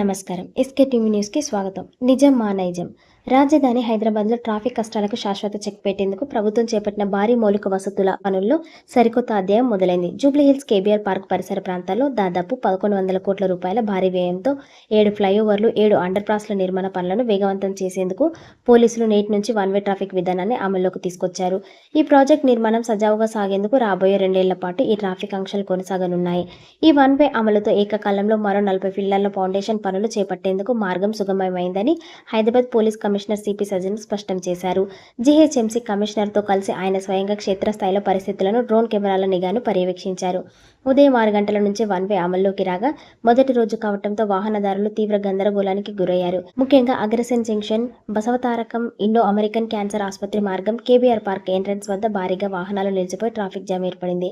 నమస్కారం. SK TV న్యూస్‌కి స్వాగతం. నిజం మా నైజం. రాజధాని హైదరాబాద్‌లో ట్రాఫిక్ కష్టాలకు శాశ్వత చెక్ పెట్టేందుకు ప్రభుత్వం చేపట్టిన భారీ మౌలిక వసతుల పనుల్లో సరికొత్త అధ్యాయం మొదలైంది. జూబ్లీహిల్స్ కేబీఆర్ పార్క్ పరిసర ప్రాంతాల్లో దాదాపు 1,100 కోట్ల రూపాయల భారీ వ్యయంతో 7 ఫ్లైఓవర్లు, 7 అండర్ పాస్ల నిర్మాణ పనులను వేగవంతం చేసేందుకు పోలీసులు నేటి నుంచి వన్ వే ట్రాఫిక్ విధానాన్ని అమల్లోకి తీసుకొచ్చారు. ఈ ప్రాజెక్టు నిర్మాణం సజావుగా సాగేందుకు రాబోయే 2 ఏళ్ల పాటు ఈ ట్రాఫిక్ ఆంక్షలు కొనసాగనున్నాయి. ఈ వన్ వే అమలుతో ఏకకాలంలో మరో 40 ఫిల్లర్ల ఫౌండేషన్ పనులు చేపట్టేందుకు మార్గం సుగమమైందని Hyderabad police commissioner CP Sajjan స్పష్టం చేశారు. జీహెచ్ఎంసీ కమిషనర్తో కలిసి ఆయన స్వయంగా క్షేత్రస్థాయిలో పరిస్థితులను డ్రోన్ కెమెరాల నిఘాను పర్యవేక్షించారు. ఉదయం 6 గంటల నుంచి వన్ వే అమల్లోకి రాగా మొదటి రోజు కావడంతో వాహనదారులు తీవ్ర గందరగోళానికి గురయ్యారు. ముఖ్యంగా Agrasen junction, Basavatarakam, Indo American cancer ఆసుపత్రి మార్గం, కేబీఆర్ పార్క్ ఎంట్రన్స్ వద్ద భారీగా వాహనాలు నిలిచిపోయి ట్రాఫిక్ జామ్ ఏర్పడింది.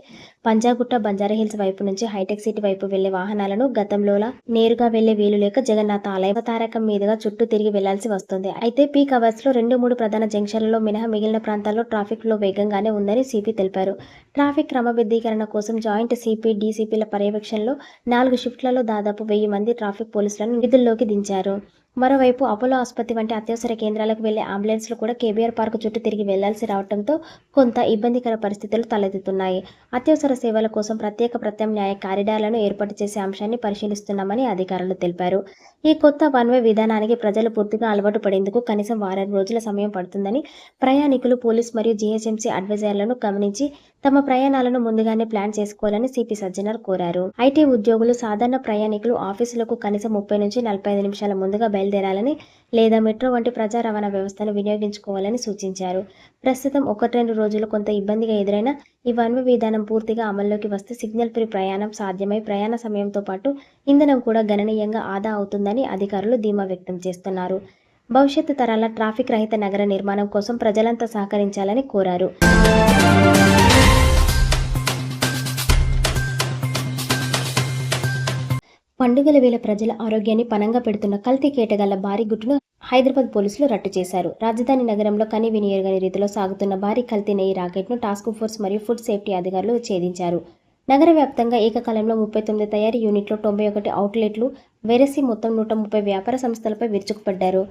పంజాగుట్ట, బంజారాహిల్స్ వైపు నుంచి హైటెక్ సిటీ వైపు వెళ్లే వాహనాలను గతంలోలా నేరుగా వెళ్లే వీలు లేక జగన్నాథ ఆలయం, బసవతారకం మీదుగా చుట్టూ తిరిగి వెళ్లాల్సి వస్తుంది. అయితే పీక్ అవర్స్ లో 2-3 ప్రధాన జంక్షన్లలో మినహా మిగిలిన ప్రాంతాల్లో ట్రాఫిక్ ఫ్లో వేగంగానే ఉందని సిపి తెలిపారు. ట్రాఫిక్ క్రమబద్ధీకరణ కోసం జాయింట్ సిపి, డీసీపీల పర్యవేక్షణలో 4 షిఫ్ట్లలో దాదాపు 1000 మంది ట్రాఫిక్ పోలీసులను విధుల్లోకి దించారు. మరోవైపు అపోలో ఆసుపత్రి వంటి అత్యవసర కేంద్రాలకు వెళ్లే అంబులెన్స్లు కూడా కేబీఆర్ పార్క్ చుట్టూ తిరిగి వెళ్లాల్సి రావడంతో కొంత ఇబ్బందికర పరిస్థితులు తలెత్తుతున్నాయి. అత్యవసర సేవల కోసం ప్రత్యేక ప్రత్యామ్నాయ కారిడార్లను ఏర్పాటు చేసే అంశాన్ని పరిశీలిస్తున్నామని అధికారులు తెలిపారు. ఈ కొత్త వన్ వే విధానానికి ప్రజలు పూర్తిగా అలవాటు పడేందుకు కనీసం వారం రోజుల సమయం పడుతుందని, ప్రయాణికులు పోలీస్ మరియు జీహెచ్ఎంసీ అడ్వైజర్లను గమనించి తమ ప్రయాణాలను ముందుగానే ప్లాన్ చేసుకోవాలని సిపి సజ్జనర్ కోరారు. ఐటీ ఉద్యోగులు, సాధారణ ప్రయాణికులు ఆఫీసులకు కనీసం 30 నుంచి 45 నిమిషాల ముందుగా బయలుదేరాలని లేదా మెట్రో వంటి ప్రజా రవాణా వ్యవస్థను వినియోగించుకోవాలని సూచించారు. ప్రస్తుతం 1-2 రోజులు కొంత ఇబ్బందిగా ఎదురైనా ఈ వన్ వే విధానం పూర్తిగా అమల్లోకి వస్తే సిగ్నల్ ఫ్రీ ప్రయాణం సాధ్యమై ప్రయాణ సమయంతో పాటు ఇంధనం కూడా గణనీయంగా ఆదా అవుతుందని అధికారులు ధీమా వ్యక్తం చేస్తున్నారు. భవిష్యత్తు తరాల ట్రాఫిక్ రహిత నగర నిర్మాణం కోసం ప్రజలంతా సహకరించాలని కోరారు. పండుగల వేళ ప్రజల ఆరోగ్యాన్ని పణంగా పెడుతున్న కల్తీ కేటగాళ్ల భారీ గుట్టును హైదరాబాద్ పోలీసులు రట్టు చేశారు. రాజధాని నగరంలో కనీవినీ ఎరుగని రీతిలో సాగుతున్న భారీ కల్తీ నెయ్యి రాకెట్ను టాస్క్ ఫోర్స్ మరియు ఫుడ్ సేఫ్టీ అధికారులు ఛేదించారు. నగర వ్యాప్తంగా ఏకకాలంలో 39 తయారీ యూనిట్లు, 91 అవుట్లెట్లు వెరసి మొత్తం 130 వ్యాపార సంస్థలపై విరుచుకుపడ్డారు.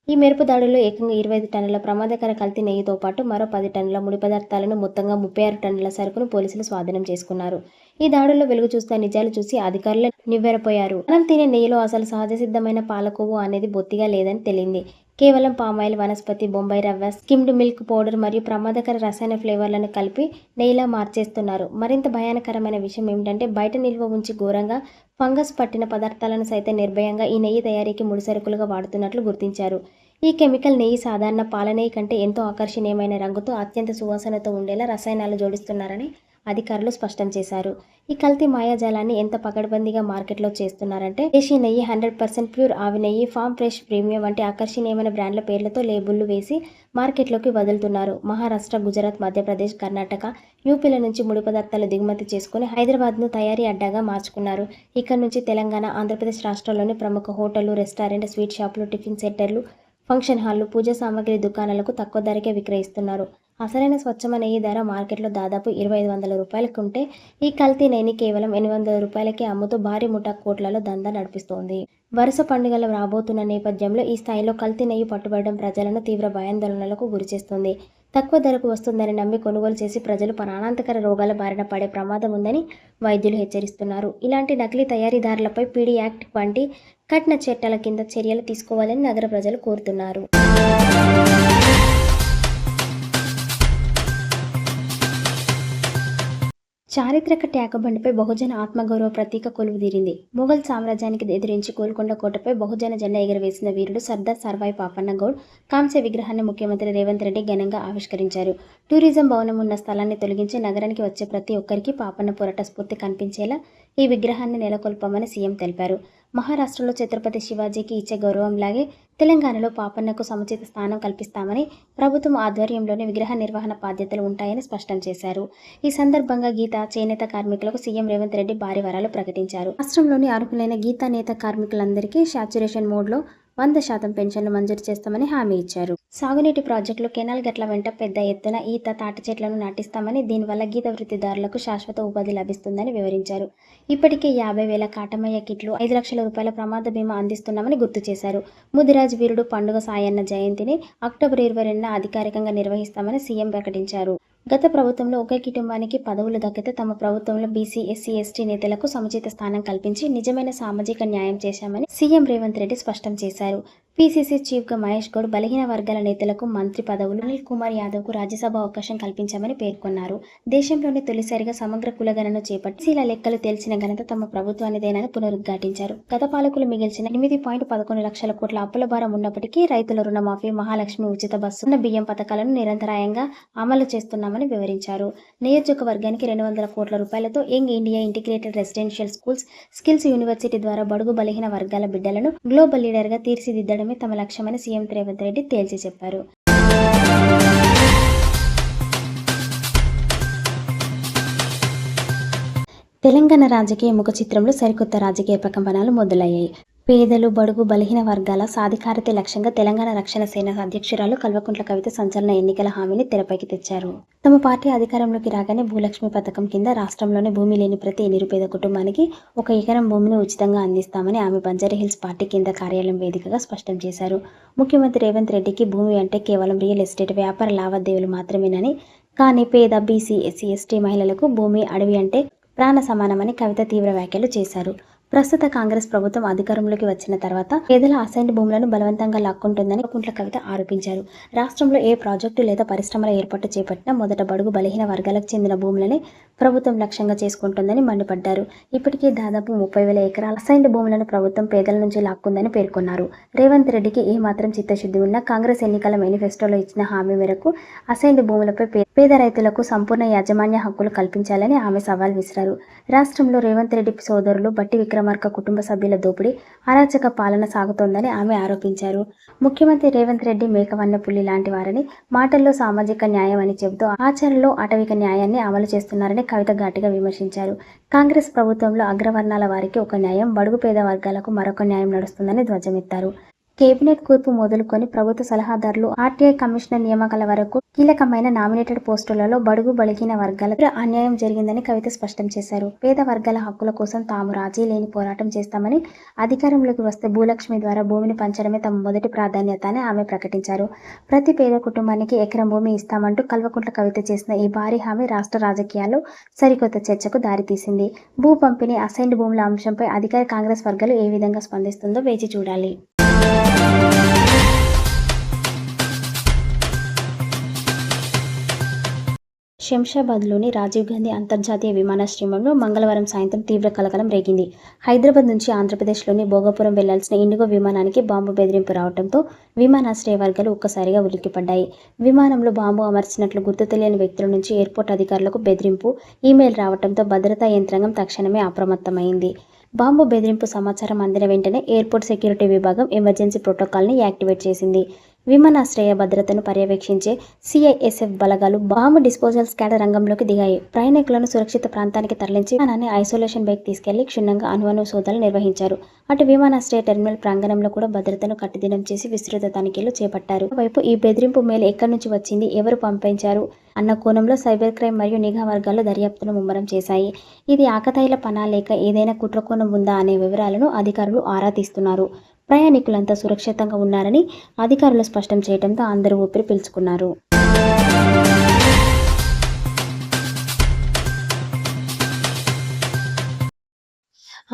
ఈ మెరుపు దాడుల్లో ఏకంగా 25 టన్నుల ప్రమాదకర కల్తీ నెయ్యితో పాటు మరో 10 టన్నుల ముడి పదార్థాలను, మొత్తంగా 36 టన్నుల సరుకును పోలీసులు స్వాధీనం చేసుకున్నారు. ఈ దాడుల్లో వెలుగు చూస్తున్న నిజాలు చూసి అధికారులు నివ్వెరపోయారు. మనం తినే నెయ్యిలో అసలు సహజ సిద్ధమైన పాలకొవ్వు అనేది బొత్తిగా లేదని తేలింది. కేవలం పామాయిల్, వనస్పతి, బొంబాయి రవ్వ, స్కిమ్డ్ మిల్క్ పౌడర్ మరియు ప్రమాదకర రసాయన ఫ్లేవర్లను కలిపి నెయ్యిలా మార్చేస్తున్నారు. మరింత భయానకరమైన విషయం ఏమిటంటే బయట నిల్వ ఉంచి ఘోరంగా ఫంగస్ పట్టిన పదార్థాలను సైతం నిర్భయంగా ఈ నెయ్యి తయారీకి ముడిసరుకులుగా వాడుతున్నట్లు గుర్తించారు. ఈ కెమికల్ నెయ్యి సాధారణ పాల నెయ్యి కంటే ఎంతో ఆకర్షణీయమైన రంగుతో, అత్యంత సువాసనతో ఉండేలా రసాయనాలు జోడిస్తున్నారని అధికారులు స్పష్టం చేశారు. ఈ కల్తీ మాయాజాలాన్ని ఎంత పకడ్బందీగా మార్కెట్లో చేస్తున్నారంటే దేశీ నెయ్యి, 100% ప్యూర్ ఆవు నెయ్యి, ఫామ్ ఫ్రెష్, ప్రీమియం వంటి ఆకర్షణీయమైన బ్రాండ్ల పేర్లతో లేబుళ్లు వేసి మార్కెట్లోకి వదులుతున్నారు. మహారాష్ట్ర, గుజరాత్, మధ్యప్రదేశ్, కర్ణాటక, యూపీల నుంచి ముడి పదార్థాలు దిగుమతి చేసుకుని హైదరాబాద్ను తయారీ అడ్డాగా మార్చుకున్నారు. ఇక్కడ నుంచి తెలంగాణ, ఆంధ్రప్రదేశ్ రాష్ట్రాల్లోని ప్రముఖ హోటళ్లు, రెస్టారెంట్, స్వీట్ షాపులు, టిఫిన్ సెంటర్లు, ఫంక్షన్ హాళ్లు, పూజా సామాగ్రి దుకాణాలకు తక్కువ ధరకే విక్రయిస్తున్నారు. అసలైన స్వచ్ఛమైన నెయ్యి ధర మార్కెట్లో దాదాపు 2,500 రూపాయలకు ఉంటే ఈ కల్తీ నెయ్యిని కేవలం 800 రూపాయలకే అమ్ముతూ భారీ ముఠా కోట్లలో దందా నడిపిస్తోంది. వరుస పండుగలు రాబోతున్న నేపథ్యంలో ఈ స్థాయిలో కల్తీ నెయ్యి పట్టుబడడం ప్రజలను తీవ్ర భయాందోళనలకు గురిచేస్తుంది. తక్కువ ధరకు వస్తుందని నమ్మి కొనుగోలు చేసి ప్రజలు ప్రాణాంతకర రోగాల బారిన పడే ప్రమాదం ఉందని వైద్యులు హెచ్చరిస్తున్నారు. ఇలాంటి నకిలీ తయారీదారులపై పీడీ యాక్ట్ వంటి కఠిన చట్టాల కింద చర్యలు తీసుకోవాలని నగర ప్రజలు కోరుతున్నారు. చారిత్రక ట్యాకబండిపై బహుజన ఆత్మగౌరవ ప్రతీక కొలువుదీరింది. మొఘల్ సామ్రాజ్యానికి ఎదిరించి గోల్కొండ కోటపై బహుజన జెండా ఎగురవేసిన వీరుడు సర్దార్ సర్వాయి పాపన్న గౌడ్ కాంస్య విగ్రహాన్ని ముఖ్యమంత్రి రేవంత్ రెడ్డి ఘనంగా ఆవిష్కరించారు. టూరిజం భవనం ఉన్న స్థలాన్ని తొలగించి నగరానికి వచ్చే ప్రతి ఒక్కరికి పాపన్న పోరాట స్ఫూర్తి కనిపించేలా ఈ విగ్రహాన్ని నెలకొల్పామని సీఎం తెలిపారు. మహారాష్ట్రలో ఛత్రపతి శివాజీకి ఇచ్చే గౌరవంలాగే తెలంగాణలో పాపన్నకు సముచిత స్థానం కల్పిస్తామని, ప్రభుత్వం ఆధ్వర్యంలోనే విగ్రహ నిర్వహణ బాధ్యతలు ఉంటాయని స్పష్టం చేశారు. ఈ సందర్భంగా గీతా, చేనేత కార్మికులకు సీఎం రేవంత్ రెడ్డి భారీ వరాలు ప్రకటించారు. రాష్ట్రంలోని అర్హులైన గీతా నేత కార్మికులందరికీ శాచ్యురేషన్ మోడ్లో 100% పెన్షన్లు మంజూరు చేస్తామని హామీ ఇచ్చారు. సాగునీటి ప్రాజెక్టులు, కెనాల్ గట్ల వెంట పెద్ద ఎత్తున ఈత, తాటి చెట్లను నాటిస్తామని, దీనివల్ల గీత వృత్తిదారులకు శాశ్వత ఉపాధి లభిస్తుందని వివరించారు. ఇప్పటికే 50,000 కాటమయ్య కిట్లు, 5 లక్షల రూపాయల ప్రమాద బీమా అందిస్తున్నామని గుర్తు చేశారు. ముదిరాజ్ వీరుడు పండుగ సాయన్న జయంతిని అక్టోబర్ 22న అధికారికంగా నిర్వహిస్తామని సీఎం ప్రకటించారు. గత ప్రభుత్వంలో ఒకే కుటుంబానికి పదవులు దక్కితే తమ ప్రభుత్వంలో బీసీ, ఎస్సీ, ఎస్టీ నేతలకు సముచిత స్థానం కల్పించి నిజమైన సామాజిక న్యాయం చేశామని సీఎం రేవంత్ రెడ్డి స్పష్టం చేశారు. పీసీసీ చీఫ్గా మహేష్ గౌడ్, బలహీన వర్గాల నేతలకు మంత్రి పదవులు, అనిల్ కుమార్ యాదవ్కు రాజ్యసభ అవకాశం కల్పించామని పేర్కొన్నారు. దేశంలోనే తొలిసారిగా సమగ్ర కులగణన చేపట్టి సీల లెక్కలు తేల్చిన ఘనత తమ ప్రభుత్వానిదేనని పునరుద్ఘాటించారు. గత పాలకులు మిగిల్చిన 8.11 లక్షల కోట్ల అప్పుల భారం ఉన్నప్పటికీ రైతుల రుణమాఫీ, మహాలక్ష్మి ఉచిత బస్సు, బియ్యం పథకాలను నిరంతరాయంగా అమలు చేస్తున్నామని వివరించారు. నియోజకవర్గానికి 200 కోట్ల రూపాయలతో young India integrated residential schools, skills university ద్వారా బడుగు బలహీన వర్గాల బిడ్డలను గ్లోబల్ లీడర్గా తీర్చిదిద్దడం తమ లక్ష్యమని సీఎం రేవంత్ రెడ్డి తేల్చి చెప్పారు. తెలంగాణ రాజకీయ ముఖ చిత్రంలో సరికొత్త రాజకీయ ప్రకంపనలు మొదలయ్యాయి. పేదలు, బడుగు బలహీన వర్గాల సాధికారతే లక్ష్యంగా తెలంగాణ రక్షణ సేన అధ్యక్షురాలు కల్వకుంట్ల కవిత సంచలన ఎన్నికల హామీని తెరపైకి తెచ్చారు. తమ పార్టీ అధికారంలోకి రాగానే భూలక్ష్మి పథకం కింద రాష్ట్రంలోనే భూమి లేని ప్రతి నిరుపేద కుటుంబానికి 1 ఎకరం భూమిని ఉచితంగా అందిస్తామని ఆమె బంజారాహిల్స్ పార్టీ కేంద్ర కార్యాలయం వేదికగా స్పష్టం చేశారు. ముఖ్యమంత్రి రేవంత్ రెడ్డికి భూమి అంటే కేవలం రియల్ ఎస్టేట్ వ్యాపార లావాదేవీలు మాత్రమేనని, కానీ పేద బీసీ, ఎస్సీ, ఎస్టీ మహిళలకు భూమి, అడవి అంటే ప్రాణ సమానమని కవిత తీవ్ర వ్యాఖ్యలు చేశారు. ప్రస్తుత కాంగ్రెస్ ప్రభుత్వం అధికారంలోకి వచ్చిన తర్వాత పేదల అసైన్డ్ భూములను బలవంతంగా లాక్కుంటుందని కల్వకుంట్ల కవిత ఆరోపించారు. రాష్ట్రంలో ఏ ప్రాజెక్టు లేదా పరిశ్రమల ఏర్పాటు చేపట్టినా మొదట బడుగు బలహీన వర్గాలకు చెందిన భూములనే ప్రభుత్వం లక్ష్యంగా చేసుకుంటుందని మండిపడ్డారు. ఇప్పటికే దాదాపు 30,000 ఎకరాల అసైన్డ్ భూములను ప్రభుత్వం పేదల నుంచి లాక్కుందని పేర్కొన్నారు. రేవంత్ రెడ్డికి ఏ మాత్రం చిత్తశుద్ధి ఉన్నా కాంగ్రెస్ ఎన్నికల మేనిఫెస్టోలో ఇచ్చిన హామీ మేరకు అసైన్డ్ భూములపై పేద రైతులకు సంపూర్ణ యాజమాన్య హక్కులు కల్పించాలని ఆమె సవాల్ విసిరారు. రాష్ట్రంలో రేవంత్ రెడ్డి సోదరులు బట్టి విక్రమార్క కుటుంబ సభ్యుల దోపిడీ, అరాచక పాలన సాగుతోందని ఆమె ఆరోపించారు. ముఖ్యమంత్రి రేవంత్ రెడ్డి మేకవన్నె పులి లాంటి వారని, మాటల్లో సామాజిక న్యాయం అని చెబుతూ ఆచరణలో ఆటవిక న్యాయాన్ని అమలు చేస్తున్నారని కవిత ఘాటుగా విమర్శించారు. కాంగ్రెస్ ప్రభుత్వంలో అగ్రవర్ణాల వారికి ఒక న్యాయం, బడుగు పేద వర్గాలకు మరొక న్యాయం నడుస్తుందని ధ్వజమెత్తారు. కేబినెట్ కూర్పు మొదలుకొని ప్రభుత్వ సలహాదారులు, ఆర్టీఐ కమిషనర్ నియామకాల వరకు కీలకమైన నామినేటెడ్ పోస్టులలో బడుగు బలహీన వర్గాలకు అన్యాయం జరిగిందని కవిత స్పష్టం చేశారు. పేద వర్గాల హక్కుల కోసం తాము రాజీ లేని పోరాటం చేస్తామని, అధికారంలోకి వస్తే భూలక్ష్మి ద్వారా భూమిని పంచడమే తమ మొదటి ప్రాధాన్యత అని ఆమె ప్రకటించారు. ప్రతి పేద కుటుంబానికి ఎకరం భూమి ఇస్తామంటూ కల్వకుంట్ల కవిత చేసిన ఈ భారీ హామీ రాష్ట్ర రాజకీయాల్లో సరికొత్త చర్చకు దారితీసింది. భూ పంపిణీ, అసైన్డ్ భూముల అంశంపై అధికార కాంగ్రెస్ వర్గాలు ఏ విధంగా స్పందిస్తుందో వేచి చూడాలి. శంషాబాద్లోని రాజీవ్ గాంధీ అంతర్జాతీయ విమానాశ్రయంలో మంగళవారం సాయంత్రం తీవ్ర కలకలం రేగింది. హైదరాబాద్ నుంచి ఆంధ్రప్రదేశ్లోని భోగాపురం వెళ్లాల్సిన ఇండిగో విమానానికి బాంబు బెదిరింపు రావడంతో విమానాశ్రయ వర్గాలు ఒక్కసారిగా ఉలిక్కిపడ్డాయి. విమానంలో బాంబు అమర్చినట్లు గుర్తు తెలియని వ్యక్తుల నుంచి ఎయిర్పోర్ట్ అధికారులకు బెదిరింపు ఈమెయిల్ రావడంతో భద్రతా యంత్రాంగం తక్షణమే అప్రమత్తమైంది. బాంబు బెదిరింపు సమాచారం అందిన వెంటనే ఎయిర్పోర్ట్ సెక్యూరిటీ విభాగం ఎమర్జెన్సీ ప్రోటోకాల్ని యాక్టివేట్ చేసింది. విమానాశ్రయ భద్రతను పర్యవేక్షించే సిఐఎస్ఎఫ్ బలగాలు బాంబు డిస్పోజల్ స్క్వాడ్ రంగంలోకి దిగాయి. ప్రయాణికులను సురక్షిత ప్రాంతానికి తరలించి విమానాన్ని ఐసోలేషన్ బైక్ తీసుకెళ్లి క్షుణ్ణంగా అణువణువు సోదాలు నిర్వహించారు. అటు విమానాశ్రయ టెర్మినల్ ప్రాంగణంలో కూడా భద్రతను కట్టుదినం చేసి విస్తృత తనిఖీలు చేపట్టారు. వైపు ఈ బెదిరింపు మేలు ఎక్కడి నుంచి వచ్చింది, ఎవరు పంపించారు అన్న కోణంలో సైబర్ క్రైమ్ మరియు నిఘా వర్గాలు దర్యాప్తును ముమ్మరం చేశాయి. ఇది ఆకతాయిల పనా లేక ఏదైనా కుట్రకోణం ఉందా అనే వివరాలను అధికారులు ఆరా తీస్తున్నారు. ప్రయాణికులంతా సురక్షితంగా ఉన్నారని అధికారులు స్పష్టం చేయడంతో అందరూ ఊపిరి పీల్చుకున్నారు.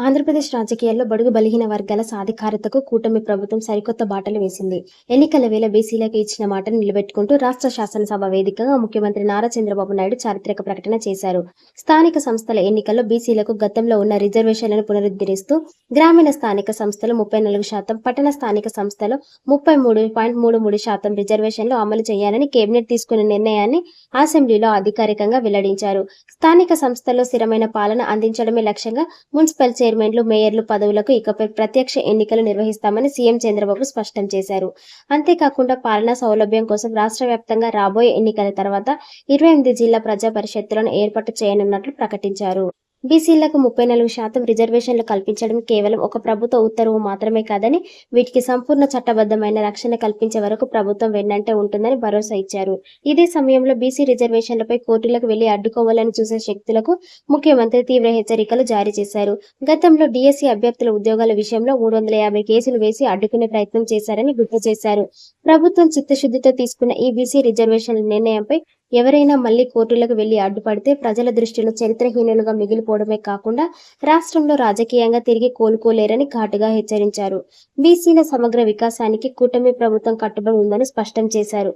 ఆంధ్రప్రదేశ్ రాజకీయాల్లో బడుగు బలహీన వర్గాల సాధికారతకు కూటమి ప్రభుత్వం సరికొత్త బాటలు వేసింది. ఎన్నికల వేళ బీసీలకు ఇచ్చిన మాటను నిలబెట్టుకుంటూ రాష్ట్ర శాసనసభ వేదికగా ముఖ్యమంత్రి నారా చంద్రబాబు నాయుడు చారిత్రక ప్రకటన చేశారు. స్థానిక సంస్థల ఎన్నికల్లో బీసీలకు గతంలో ఉన్న రిజర్వేషన్లను పునరుద్ధరిస్తూ గ్రామీణ స్థానిక సంస్థలు 34%, పట్టణ స్థానిక సంస్థలు 33.33% రిజర్వేషన్లు అమలు చేయాలని కేబినెట్ తీసుకున్న నిర్ణయాన్ని అసెంబ్లీలో అధికారికంగా వెల్లడించారు. స్థానిక సంస్థల్లో స్థిరమైన పాలన అందించడమే లక్ష్యంగా మున్సిపల్ చైర్మన్లు, మేయర్లు పదవులకు ఇకపై ప్రత్యక్ష ఎన్నికలు నిర్వహిస్తామని సీఎం చంద్రబాబు స్పష్టం చేశారు. అంతేకాకుండా పాలనా సౌలభ్యం కోసం రాష్ట్ర వ్యాప్తంగా రాబోయే ఎన్నికల తర్వాత 28 జిల్లా ప్రజా పరిషత్తులను ఏర్పాటు చేయనున్నట్లు ప్రకటించారు. బీసీలకు 34% రిజర్వేషన్లు కల్పించడం కేవలం ఒక ప్రభుత్వ ఉత్తర్వు మాత్రమే కాదని, వీటికి సంపూర్ణ చట్టబద్ధమైన రక్షణ కల్పించే వరకు ప్రభుత్వం వెన్నంటే ఉంటుందని భరోసా ఇచ్చారు. ఇదే సమయంలో బీసీ రిజర్వేషన్లపై కోర్టులకు వెళ్లి అడ్డుకోవాలని చూసే శక్తులకు ముఖ్యమంత్రి తీవ్ర హెచ్చరికలు జారీ చేశారు. గతంలో డీఎస్సీ అభ్యర్థుల ఉద్యోగాల విషయంలో 350 కేసులు వేసి అడ్డుకునే ప్రయత్నం చేశారని గుర్తు చేశారు. ప్రభుత్వం చిత్తశుద్ధితో తీసుకున్న ఈ బీసీ రిజర్వేషన్ల నిర్ణయంపై ఎవరైనా మళ్లీ కోర్టులకు వెళ్లి అడ్డుపడితే ప్రజల దృష్టిలో చరిత్రహీనులుగా మిగిలిపోవడమే కాకుండా రాష్ట్రంలో రాజకీయంగా తిరిగి కోలుకోలేరని ఘాటుగా హెచ్చరించారు. బీసీల సమగ్ర వికాసానికి కూటమి ప్రభుత్వం కట్టుబడి ఉందని స్పష్టం చేశారు.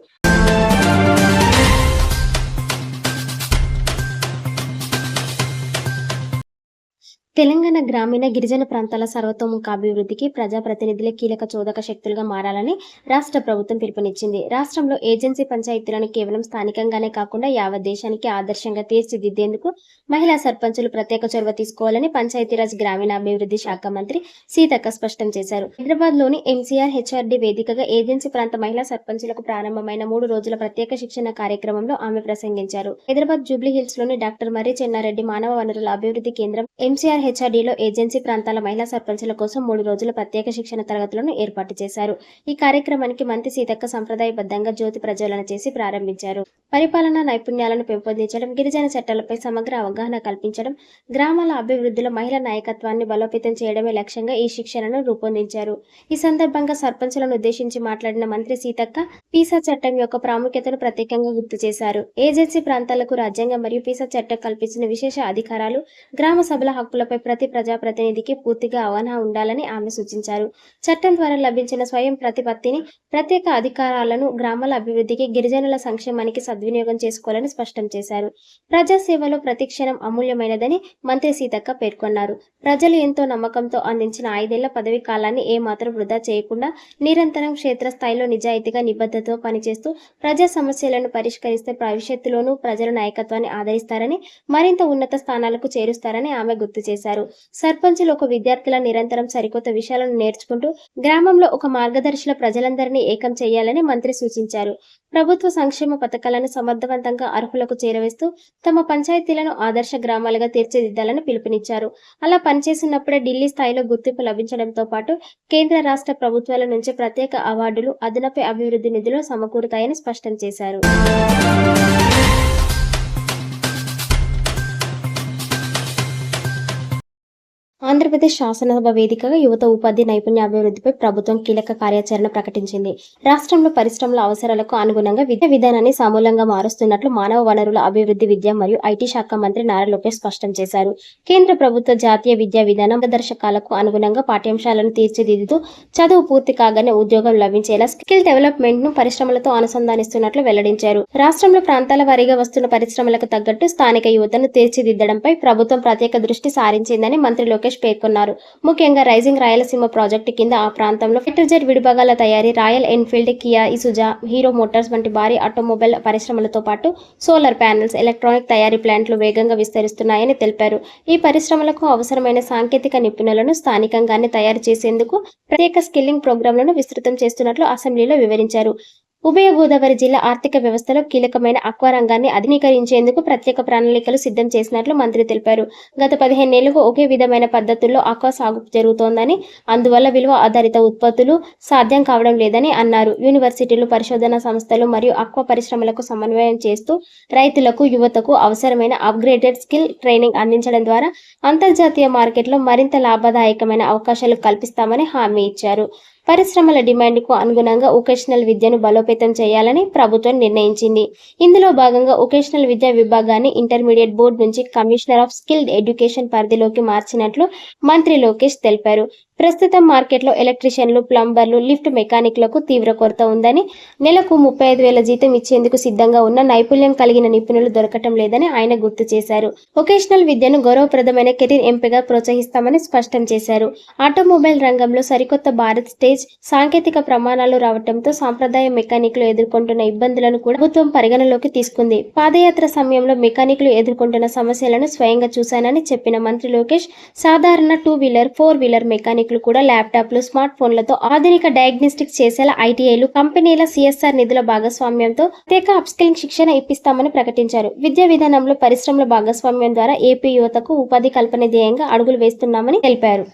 తెలంగాణ గ్రామీణ గిరిజన ప్రాంతాల సర్వతోముఖాభివృద్ధికి ప్రజాప్రతినిధులే కీలక చోదక శక్తులుగా మారాలని రాష్ట్ర ప్రభుత్వం పిలుపునిచ్చింది. రాష్ట్రంలో ఏజెన్సీ పంచాయతీలను కేవలం స్థానికంగానే కాకుండా యావత్ దేశానికి ఆదర్శంగా తీర్చిదిద్దేందుకు మహిళా సర్పంచులు ప్రత్యేక చొరవ తీసుకోవాలని పంచాయతీరాజ్ గ్రామీణాభివృద్ధి శాఖ మంత్రి సీతక్క స్పష్టం చేశారు. హైదరాబాద్లోని ఎంసీఆర్ హెచ్ఆర్డీ వేదికగా ఏజెన్సీ ప్రాంత మహిళా సర్పంచులకు ప్రారంభమైన 3 రోజుల ప్రత్యేక శిక్షణ కార్యక్రమంలో ఆమె ప్రసంగించారు. హైదరాబాద్ జూబ్లీహిల్స్లోని డాక్టర్ మర్రి చెన్నారెడ్డి మానవ వనరుల అభివృద్ధి కేంద్రం ఎంసీఆర్ హెచ్ఆర్డీలో ఏజెన్సీ ప్రాంతాల మహిళా సర్పంచుల కోసం 3 రోజుల ప్రత్యేక శిక్షణ తరగతులను ఏర్పాటు చేశారు. ఈ కార్యక్రమానికి మంత్రి సీతక్క సంప్రదాయబద్ధంగా జ్యోతి ప్రజ్వలన చేసి ప్రారంభించారు. పరిపాలనా నైపుణ్యాలను పెంపొందించడం, గిరిజన చట్టాలపై సమగ్ర అవగాహన కల్పించడం, గ్రామాల అభివృద్ధిలో మహిళా నాయకత్వాన్ని బలోపేతం చేయడమే లక్ష్యంగా ఈ శిక్షణను రూపొందించారు. ఈ సందర్భంగా సర్పంచులను ఉద్దేశించి మాట్లాడిన మంత్రి సీతక్క పీసా చట్టం యొక్క ప్రాముఖ్యతను ప్రత్యేకంగా గుర్తు చేశారు. ఏజెన్సీ ప్రాంతాలకు రాజ్యాంగం మరియు పీసా చట్టం కల్పించిన విశేష అధికారాలు, గ్రామ సభల హక్కులపై ప్రతి ప్రజాప్రతినిధికి పూర్తిగా అవగాహన ఉండాలని ఆమె సూచించారు. చట్టం ద్వారా లభించిన స్వయం ప్రతిపత్తిని, ప్రత్యేక అధికారాలను గ్రామాల అభివృద్ధికి, గిరిజనుల సంక్షేమానికి సద్వినియోగం చేసుకోవాలని స్పష్టం చేశారు. ప్రజాసేవలో ప్రతి క్షణం అమూల్యమైనదని మంత్రి సీతక్క పేర్కొన్నారు. ప్రజలు ఎంతో నమ్మకంతో అందించిన 5 ఏళ్ల పదవీ కాలాన్ని ఏమాత్రం వృధా చేయకుండా నిరంతరం క్షేత్రస్థాయిలో నిజాయితీగా, నిబద్ధతతో పనిచేస్తూ ప్రజా సమస్యలను పరిష్కరిస్తే భవిష్యత్తులోనూ ప్రజల నాయకత్వాన్ని ఆదరిస్తారని, మరింత ఉన్నత స్థానాలకు చేరుస్తారని ఆమె గుర్తు చేశారు. సర్పంచులు ఒక విద్యార్థిలా నిరంతరం సరికొత్త విషయాలను నేర్చుకుంటూ గ్రామంలో ఒక మార్గదర్శిలా ప్రజలందరినీ ఏకం చేయాలని మంత్రి సూచించారు. ప్రభుత్వ సంక్షేమ పథకాలను సమర్థవంతంగా అర్హులకు చేరవేస్తూ తమ పంచాయతీలను ఆదర్శ గ్రామాలుగా తీర్చిదిద్దాలని పిలుపునిచ్చారు. అలా పనిచేసినప్పుడే ఢిల్లీ స్థాయిలో గుర్తింపు లభించడంతో పాటు కేంద్ర రాష్ట్ర ప్రభుత్వాల నుంచి ప్రత్యేక అవార్డులు, అదనపు అభివృద్ధి నిధులు సమకూరుతాయని స్పష్టం చేశారు. ఆంధ్రప్రదేశ్ శాసనసభ వేదికగా యువత ఉపాధి నైపుణ్య అభివృద్ధిపై ప్రభుత్వం కీలక కార్యాచరణ ప్రకటించింది. రాష్ట్రంలో పరిశ్రమల అవసరాలకు అనుగుణంగా విద్యా విధానాన్ని సమూలంగా మారుస్తున్నట్లు మానవ వనరుల అభివృద్ధి, విద్య మరియు ఐటీ శాఖ మంత్రి నారా లోకేష్ స్పష్టం చేశారు. కేంద్ర ప్రభుత్వ జాతీయ విద్యా విధానం మార్గదర్శకాలకు అనుగుణంగా పాఠ్యాంశాలను తీర్చిదిద్దుతూ చదువు పూర్తి కాగానే ఉద్యోగం లభించేలా స్కిల్ డెవలప్మెంట్ ను పరిశ్రమలతో అనుసంధానిస్తున్నట్లు వెల్లడించారు. రాష్ట్రంలో ప్రాంతాల వారీగా వస్తున్న పరిశ్రమలకు తగ్గట్టు స్థానిక యువతను తీర్చిదిద్దడంపై ప్రభుత్వం ప్రత్యేక దృష్టి సారించిందని మంత్రి లోకేష్ పేర్కొన్నారు. ముఖ్యంగా రైజింగ్ రాయలసీమ ప్రాజెక్టు కింద ఆ ప్రాంతంలో ఫైటర్ జెట్ విడిభాగాల తయారీ, Royal Enfield, Kia, Isuzu, Hero Motors వంటి భారీ ఆటోమొబైల్ పరిశ్రమలతో పాటు సోలార్ ప్యానెల్స్, ఎలక్ట్రానిక్ తయారీ ప్లాంట్లు వేగంగా విస్తరిస్తున్నాయని తెలిపారు. ఈ పరిశ్రమలకు అవసరమైన సాంకేతిక నిపుణులను స్థానికంగానే తయారు చేసేందుకు ప్రత్యేక స్కిల్లింగ్ ప్రోగ్రాంలను విస్తృతం చేస్తున్నట్లు అసెంబ్లీలో వివరించారు. ఉభయ గోదావరి జిల్లా ఆర్థిక వ్యవస్థలో కీలకమైన ఆక్వా రంగాన్ని ఆధునీకరించేందుకు ప్రత్యేక ప్రణాళికలు సిద్ధం చేసినట్లు మంత్రి తెలిపారు. గత 15 ఏళ్లుగా ఒకే విధమైన పద్ధతుల్లో ఆక్వా సాగు జరుగుతోందని, అందువల్ల విలువ ఆధారిత ఉత్పత్తులు సాధ్యం కావడం లేదని అన్నారు. యూనివర్సిటీలు, పరిశోధనా సంస్థలు మరియు ఆక్వా పరిశ్రమలకు సమన్వయం చేస్తూ రైతులకు, యువతకు అవసరమైన అప్గ్రేడెడ్ స్కిల్ ట్రైనింగ్ అందించడం ద్వారా అంతర్జాతీయ మార్కెట్లో మరింత లాభదాయకమైన అవకాశాలు కల్పిస్తామని హామీ ఇచ్చారు. పరిశ్రమల డిమాండ్కు అనుగుణంగా వొకేషనల్ విద్యను బలోపేతం చేయాలని ప్రభుత్వం నిర్ణయించింది. ఇందులో భాగంగా వొకేషనల్ విద్యా విభాగాన్ని ఇంటర్మీడియట్ బోర్డు నుంచి కమిషనర్ ఆఫ్ స్కిల్డ్ ఎడ్యుకేషన్ పరిధిలోకి మార్చినట్లు మంత్రి లోకేష్ తెలిపారు. ప్రస్తుతం మార్కెట్లో ఎలక్ట్రీషియన్లు, ప్లంబర్లు, లిఫ్ట్ మెకానిక్లకు తీవ్ర కొరత ఉందని, నెలకు 35,000 జీతం ఇచ్చేందుకు సిద్ధంగా ఉన్న నైపుణ్యం కలిగిన నిపుణులు దొరకటం లేదని ఆయన గుర్తు చేశారు. వొకేషనల్ విద్యను గౌరవప్రదమైన కెరీర్ ఎంపికగా ప్రోత్సహిస్తామని స్పష్టం చేశారు. ఆటోమొబైల్ రంగంలో సరికొత్త భారత్ స్టేజ్ సాంకేతిక ప్రమాణాలు రావడంతో సాంప్రదాయ మెకానిక్లు ఎదుర్కొంటున్న ఇబ్బందులను కూడా ప్రభుత్వం పరిగణలోకి తీసుకుంది. పాదయాత్ర సమయంలో మెకానిక్లు ఎదుర్కొంటున్న సమస్యలను స్వయంగా చూశానని చెప్పిన మంత్రి లోకేష్, సాధారణ 2 వీలర్, 4 వీలర్ మెకానిక్ మెకానిక్లు కూడా ల్యాప్టాప్లు, స్మార్ట్ ఫోన్లతో ఆధునిక డయాగ్నోస్టిక్స్ చేసేలా ఐటీఐలు, కంపెనీల సిఎస్ఆర్ నిధుల భాగస్వామ్యంతో ప్రత్యేక అప్స్కిలింగ్ శిక్షణ ఇప్పిస్తామని ప్రకటించారు. విద్యా విధానంలో పరిశ్రమల భాగస్వామ్యం ద్వారా ఏపీ యువతకు ఉపాధి కల్పన ధ్యేయంగా అడుగులు వేస్తున్నామని తెలిపారు.